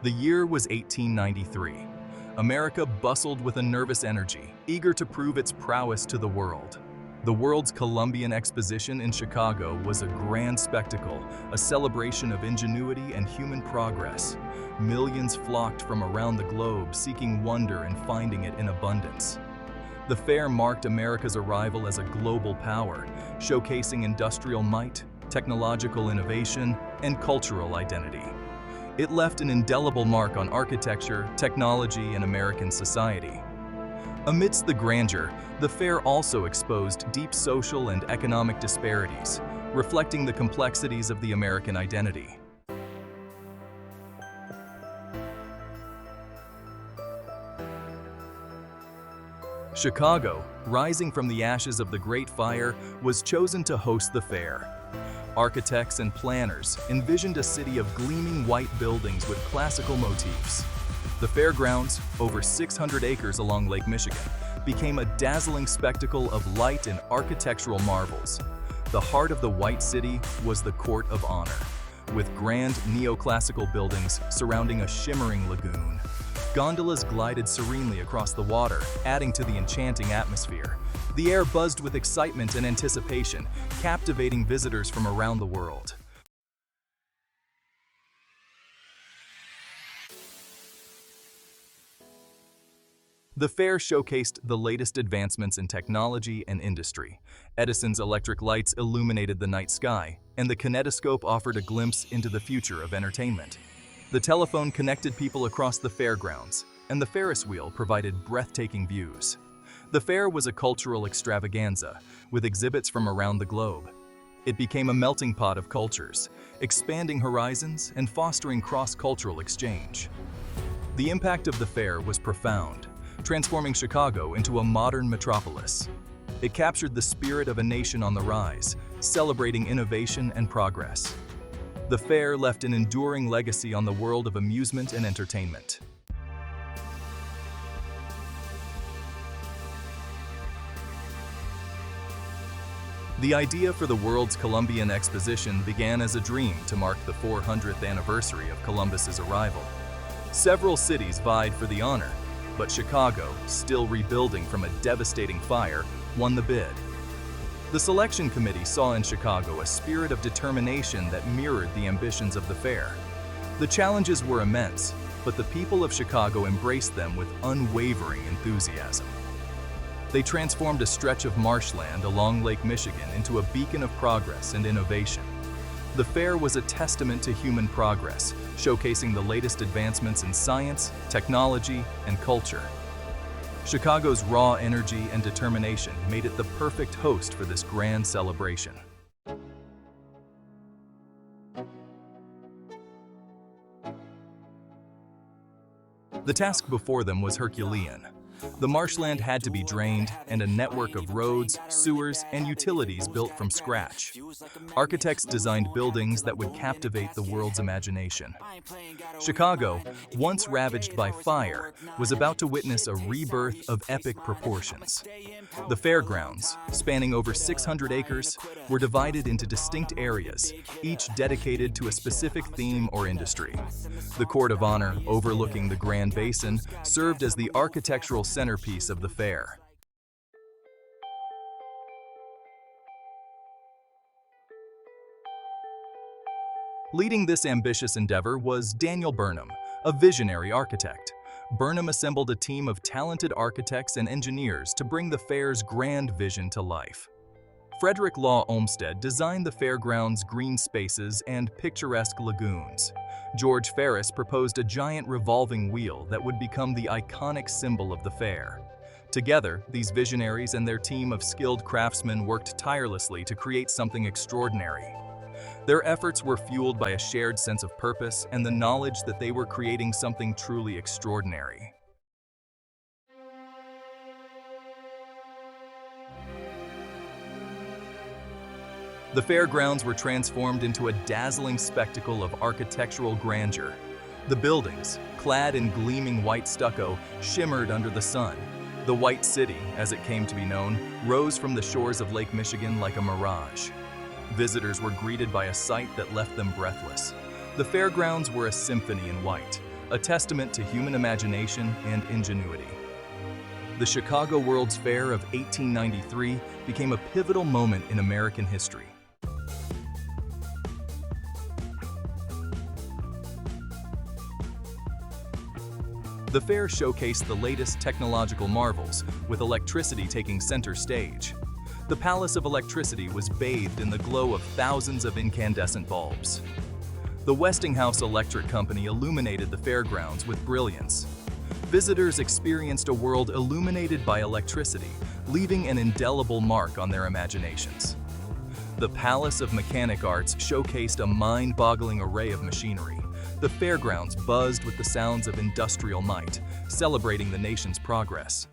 The year was 1893. America bustled with a nervous energy, eager to prove its prowess to the world. The world's Columbian Exposition in Chicago was a grand spectacle, a celebration of ingenuity and human progress. Millions flocked from around the globe seeking wonder and finding it in abundance. The fair marked America's arrival as a global power, showcasing industrial might, technological innovation, and cultural identity. It left an indelible mark on architecture, technology, and American society. Amidst the grandeur, the fair also exposed deep social and economic disparities, reflecting the complexities of the American identity. Chicago, rising from the ashes of the Great Fire, was chosen to host the fair. Architects and planners envisioned a city of gleaming white buildings with classical motifs. The fairgrounds, over 600 acres along Lake Michigan, became a dazzling spectacle of light and architectural marvels. The heart of the White City was the Court of Honor, with grand neoclassical buildings surrounding a shimmering lagoon. Gondolas glided serenely across the water, adding to the enchanting atmosphere. The air buzzed with excitement and anticipation, captivating visitors from around the world. The fair showcased the latest advancements in technology and industry. Edison's electric lights illuminated the night sky, and the kinetoscope offered a glimpse into the future of entertainment. The telephone connected people across the fairgrounds, and the Ferris wheel provided breathtaking views. The fair was a cultural extravaganza, with exhibits from around the globe. It became a melting pot of cultures, expanding horizons and fostering cross-cultural exchange. The impact of the fair was profound, transforming Chicago into a modern metropolis. It captured the spirit of a nation on the rise, celebrating innovation and progress. The fair left an enduring legacy on the world of amusement and entertainment. The idea for the world's Columbian Exposition began as a dream to mark the 400th anniversary of Columbus's arrival. Several cities vied for the honor, but Chicago, still rebuilding from a devastating fire, won the bid. The selection committee saw in Chicago a spirit of determination that mirrored the ambitions of the fair. The challenges were immense, but the people of Chicago embraced them with unwavering enthusiasm. They transformed a stretch of marshland along Lake Michigan into a beacon of progress and innovation. The fair was a testament to human progress, showcasing the latest advancements in science, technology, and culture. Chicago's raw energy and determination made it the perfect host for this grand celebration. The task before them was Herculean. The marshland had to be drained, and a network of roads, sewers, and utilities built from scratch. Architects designed buildings that would captivate the world's imagination. Chicago, once ravaged by fire, was about to witness a rebirth of epic proportions. The fairgrounds, spanning over 600 acres, were divided into distinct areas, each dedicated to a specific theme or industry. The Court of Honor, overlooking the Grand Basin, served as the architectural centerpiece of the fair. Leading this ambitious endeavor was Daniel Burnham, a visionary architect. Burnham assembled a team of talented architects and engineers to bring the fair's grand vision to life. Frederick Law Olmsted designed the fairgrounds' green spaces and picturesque lagoons. George Ferris proposed a giant revolving wheel that would become the iconic symbol of the fair. Together, these visionaries and their team of skilled craftsmen worked tirelessly to create something extraordinary. Their efforts were fueled by a shared sense of purpose and the knowledge that they were creating something truly extraordinary. The fairgrounds were transformed into a dazzling spectacle of architectural grandeur. The buildings, clad in gleaming white stucco, shimmered under the sun. The White City, as it came to be known, rose from the shores of Lake Michigan like a mirage. Visitors were greeted by a sight that left them breathless. The fairgrounds were a symphony in white, a testament to human imagination and ingenuity. The Chicago World's Fair of 1893 became a pivotal moment in American history. The fair showcased the latest technological marvels, with electricity taking center stage. The Palace of Electricity was bathed in the glow of thousands of incandescent bulbs. The Westinghouse Electric Company illuminated the fairgrounds with brilliance. Visitors experienced a world illuminated by electricity, leaving an indelible mark on their imaginations. The Palace of Mechanic Arts showcased a mind-boggling array of machinery. The fairgrounds buzzed with the sounds of industrial might, celebrating the nation's progress.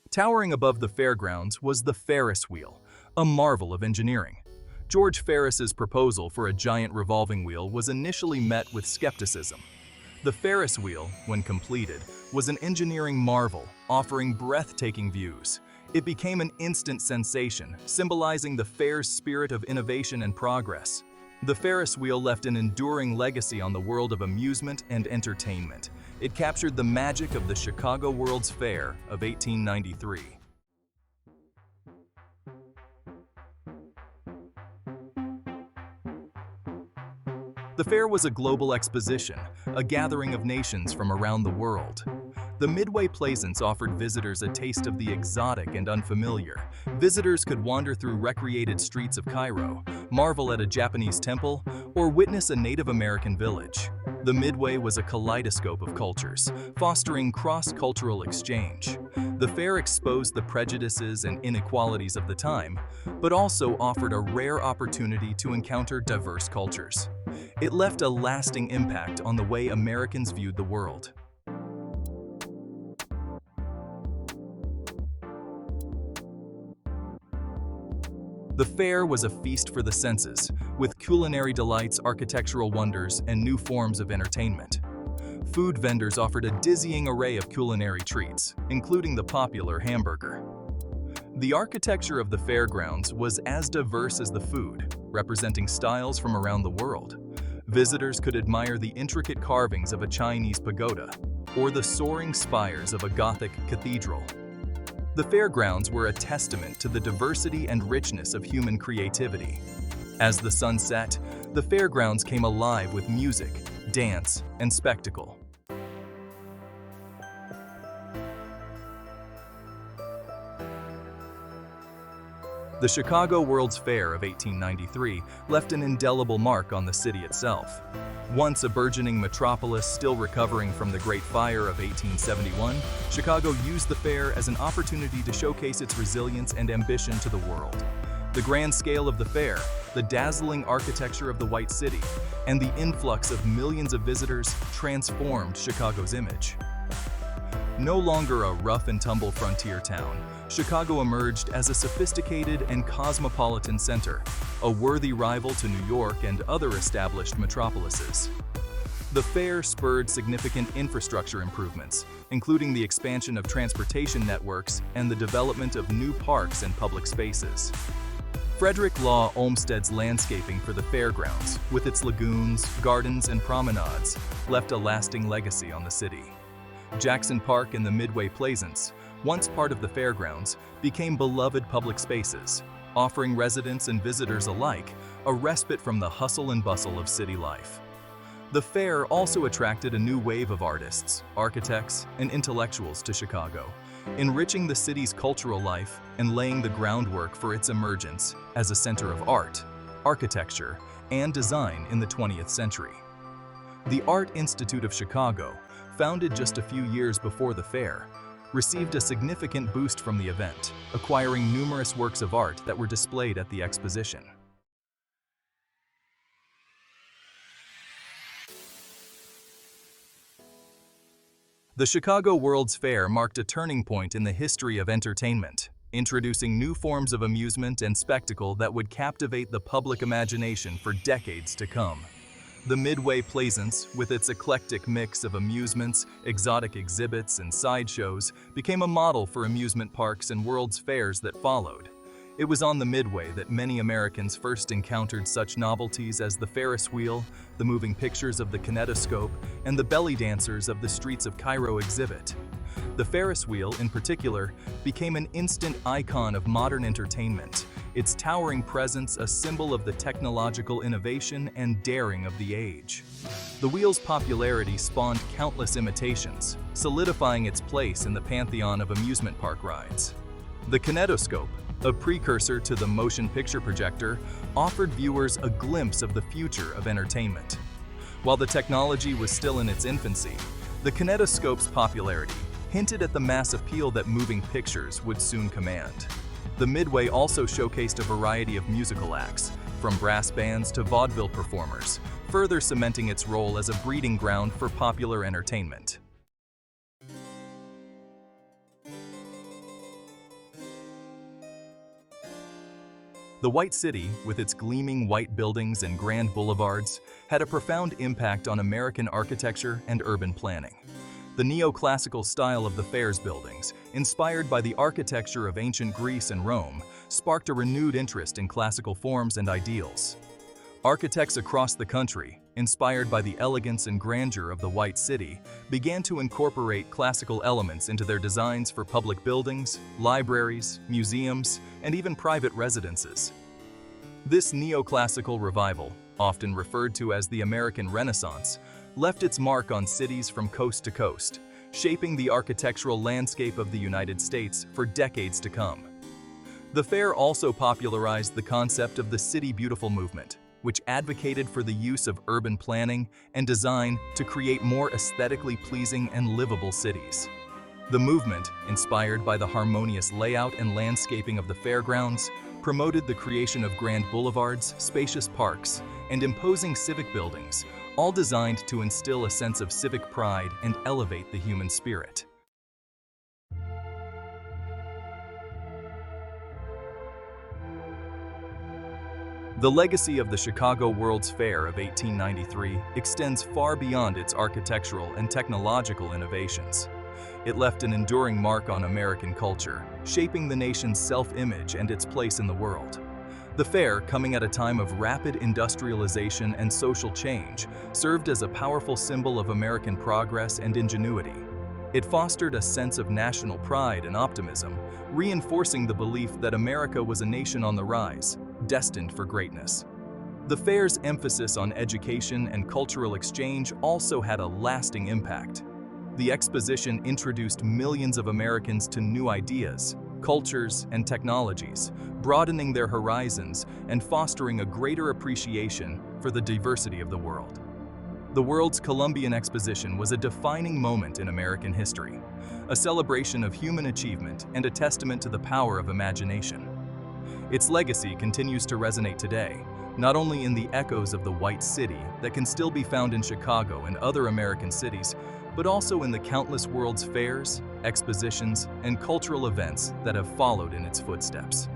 Towering above the fairgrounds was the Ferris wheel, a marvel of engineering. George Ferris's proposal for a giant revolving wheel was initially met with skepticism. The Ferris wheel, when completed, was an engineering marvel, offering breathtaking views. It became an instant sensation, symbolizing the fair's spirit of innovation and progress. The Ferris wheel left an enduring legacy on the world of amusement and entertainment. It captured the magic of the Chicago World's Fair of 1893. The fair was a global exposition, a gathering of nations from around the world. The Midway Plaisance offered visitors a taste of the exotic and unfamiliar. Visitors could wander through recreated streets of Cairo, marvel at a Japanese temple, or witness a Native American village. The Midway was a kaleidoscope of cultures, fostering cross-cultural exchange. The fair exposed the prejudices and inequalities of the time, but also offered a rare opportunity to encounter diverse cultures. It left a lasting impact on the way Americans viewed the world. The fair was a feast for the senses, with culinary delights, architectural wonders, and new forms of entertainment. Food vendors offered a dizzying array of culinary treats, including the popular hamburger. The architecture of the fairgrounds was as diverse as the food, representing styles from around the world. Visitors could admire the intricate carvings of a Chinese pagoda, or the soaring spires of a Gothic cathedral. The fairgrounds were a testament to the diversity and richness of human creativity. As the sun set, the fairgrounds came alive with music, dance, and spectacle. The Chicago World's Fair of 1893 left an indelible mark on the city itself. Once a burgeoning metropolis still recovering from the Great Fire of 1871, Chicago used the fair as an opportunity to showcase its resilience and ambition to the world. The grand scale of the fair, the dazzling architecture of the White City, and the influx of millions of visitors transformed Chicago's image. No longer a rough-and-tumble frontier town, Chicago emerged as a sophisticated and cosmopolitan center, a worthy rival to New York and other established metropolises. The fair spurred significant infrastructure improvements, including the expansion of transportation networks and the development of new parks and public spaces. Frederick Law Olmsted's landscaping for the fairgrounds, with its lagoons, gardens, and promenades, left a lasting legacy on the city. Jackson Park and the Midway Plaisance, once part of the fairgrounds, became beloved public spaces, offering residents and visitors alike a respite from the hustle and bustle of city life. The fair also attracted a new wave of artists, architects, and intellectuals to Chicago, enriching the city's cultural life and laying the groundwork for its emergence as a center of art, architecture, and design in the 20th century. The Art Institute of Chicago, founded just a few years before the fair, received a significant boost from the event, acquiring numerous works of art that were displayed at the exposition. The Chicago World's Fair marked a turning point in the history of entertainment, introducing new forms of amusement and spectacle that would captivate the public imagination for decades to come. The Midway Plaisance, with its eclectic mix of amusements, exotic exhibits, and sideshows, became a model for amusement parks and World's Fairs that followed. It was on the Midway that many Americans first encountered such novelties as the Ferris wheel, the moving pictures of the kinetoscope, and the belly dancers of the streets of Cairo exhibit. The Ferris wheel, in particular, became an instant icon of modern entertainment, its towering presence a symbol of the technological innovation and daring of the age. The wheel's popularity spawned countless imitations, solidifying its place in the pantheon of amusement park rides. The kinetoscope, a precursor to the motion picture projector, offered viewers a glimpse of the future of entertainment. While the technology was still in its infancy, the kinetoscope's popularity hinted at the mass appeal that moving pictures would soon command. The Midway also showcased a variety of musical acts, from brass bands to vaudeville performers, further cementing its role as a breeding ground for popular entertainment. The White City, with its gleaming white buildings and grand boulevards, had a profound impact on American architecture and urban planning. The neoclassical style of the fair's buildings, inspired by the architecture of ancient Greece and Rome, sparked a renewed interest in classical forms and ideals. Architects across the country, inspired by the elegance and grandeur of the White City, began to incorporate classical elements into their designs for public buildings, libraries, museums, and even private residences. This neoclassical revival, often referred to as the American Renaissance, left its mark on cities from coast to coast, shaping the architectural landscape of the United States for decades to come. The fair also popularized the concept of the City Beautiful movement, which advocated for the use of urban planning and design to create more aesthetically pleasing and livable cities. The movement, inspired by the harmonious layout and landscaping of the fairgrounds, promoted the creation of grand boulevards, spacious parks, and imposing civic buildings, all designed to instill a sense of civic pride and elevate the human spirit. The legacy of the Chicago World's Fair of 1893 extends far beyond its architectural and technological innovations. It left an enduring mark on American culture, shaping the nation's self-image and its place in the world. The fair, coming at a time of rapid industrialization and social change, served as a powerful symbol of American progress and ingenuity. It fostered a sense of national pride and optimism, reinforcing the belief that America was a nation on the rise, destined for greatness. The fair's emphasis on education and cultural exchange also had a lasting impact. The exposition introduced millions of Americans to new ideas, cultures, and technologies, broadening their horizons and fostering a greater appreciation for the diversity of the world. The world's Columbian Exposition was a defining moment in American history, a celebration of human achievement and a testament to the power of imagination. Its legacy continues to resonate today, not only in the echoes of the White City that can still be found in Chicago and other American cities, but also in the countless world's fairs, expositions, and cultural events that have followed in its footsteps.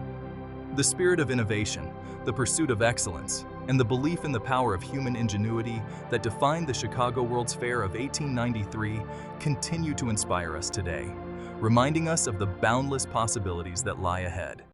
The spirit of innovation, the pursuit of excellence, and the belief in the power of human ingenuity that defined the Chicago World's Fair of 1893 continue to inspire us today, reminding us of the boundless possibilities that lie ahead.